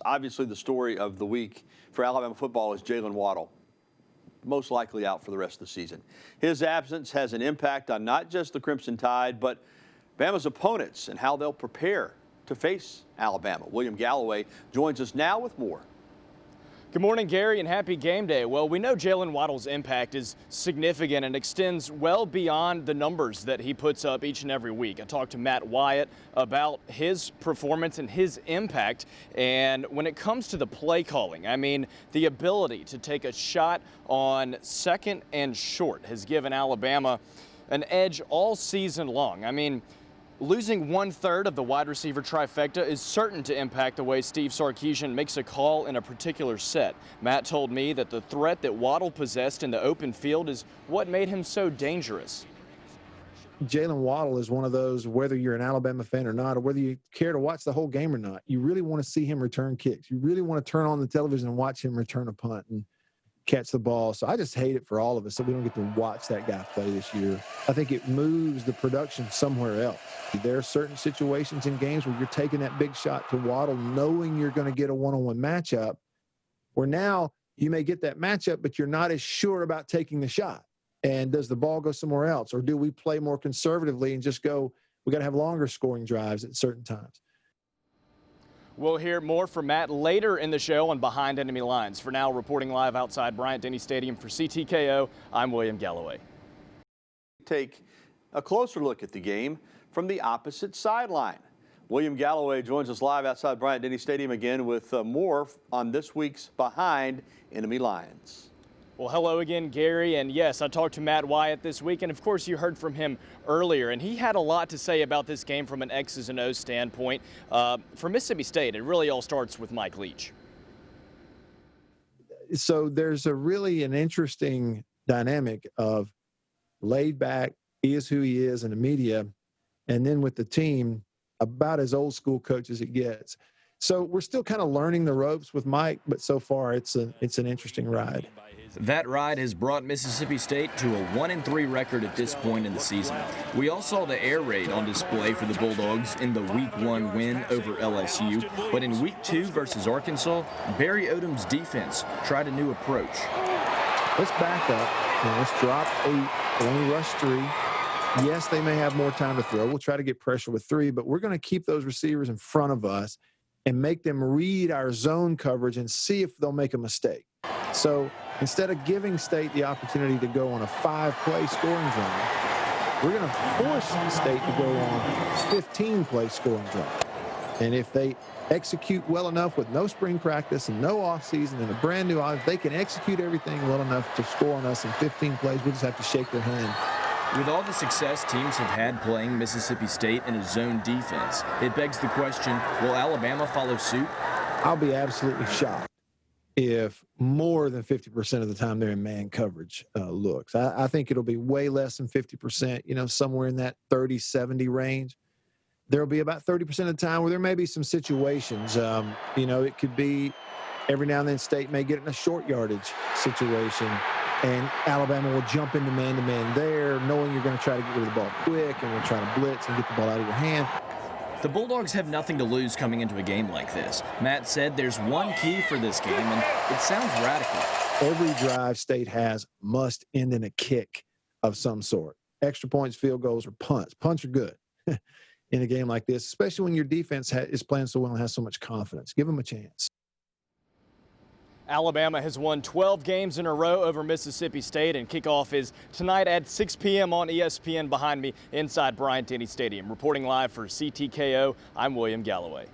Obviously, the story of the week for Alabama football is Jalen Waddle, most likely out for the rest of the season. His absence has an impact on not just the Crimson Tide, but Bama's opponents and how they'll prepare to face Alabama. William Galloway joins us now with more. Good morning, Gary, and happy game day. Well, we know Jalen Waddle's impact is significant and extends well beyond the numbers that he puts up each and every week. I talked to Matt Wyatt about his performance and his impact. And when it comes to the play calling, I mean, the ability to take a shot on second and short has given Alabama an edge all season long. I mean, losing 1/3 of the wide receiver trifecta is certain to impact the way Steve Sarkisian makes a call in a particular set. Matt told me that the threat that Waddle possessed in the open field is what made him so dangerous. Jalen Waddle is one of those, whether you're an Alabama fan or not, or whether you care to watch the whole game or not, you really want to see him return kicks. You really want to turn on the television and watch him return a punt and catch the ball. So I just hate it for all of us that we don't get to watch that guy play this year. I think it moves the production somewhere else. There are certain situations in games where you're taking that big shot to Waddle knowing you're going to get a one-on-one matchup, where now you may get that matchup, but you're not as sure about taking the shot. And does the ball go somewhere else? Or do we play more conservatively and just go, we got to have longer scoring drives at certain times? We'll hear more from Matt later in the show on Behind Enemy Lines. For now, reporting live outside Bryant-Denny Stadium for CTKO, I'm William Galloway. Take a closer look at the game from the opposite sideline. William Galloway joins us live outside Bryant-Denny Stadium again with more on this week's Behind Enemy Lines. Well, hello again, Gary. And yes, I talked to Matt Wyatt this week, and of course you heard from him earlier, and he had a lot to say about this game from an X's and O's standpoint. For Mississippi State, it really all starts with Mike Leach. So there's an interesting dynamic of laid back, he is who he is in the media, and then with the team, about as old school coach as it gets. So we're still kind of learning the ropes with Mike, but so far it's an interesting ride. That ride has brought Mississippi State to a 1-3 record at this point in the season. We all saw the air raid on display for the Bulldogs in the Week 1 win over LSU, but in Week 2 versus Arkansas, Barry Odom's defense tried a new approach. Let's back up and let's drop 8, only rush 3. Yes, they may have more time to throw. We'll try to get pressure with 3, but we're going to keep those receivers in front of us and make them read our zone coverage and see if they'll make a mistake. So instead of giving State the opportunity to go on a 5-play scoring drive, we're going to force State to go on a 15-play scoring drive. And if they execute well enough with no spring practice and no offseason and a brand new offense, they can execute everything well enough to score on us in 15 plays. We just have to shake their hand. With all the success teams have had playing Mississippi State in a zone defense, it begs the question, will Alabama follow suit? I'll be absolutely shocked if more than 50% of the time they're in man coverage looks. I think it'll be way less than 50%, somewhere in that 30-70 range. There'll be about 30% of the time where there may be some situations. It could be every now and then State may get in a short yardage situation, and Alabama will jump into man-to-man there, knowing you're going to try to get rid of the ball quick, and we'll try to blitz and get the ball out of your hand. The Bulldogs have nothing to lose coming into a game like this. Matt said there's one key for this game, and it sounds radical. Every drive State has must end in a kick of some sort. Extra points, field goals, or punts. Punts are good in a game like this, especially when your defense is playing so well and has so much confidence. Give them a chance. Alabama has won 12 games in a row over Mississippi State, and kickoff is tonight at 6 p.m. on ESPN behind me inside Bryant-Denny Stadium. Reporting live for CTKO, I'm William Galloway.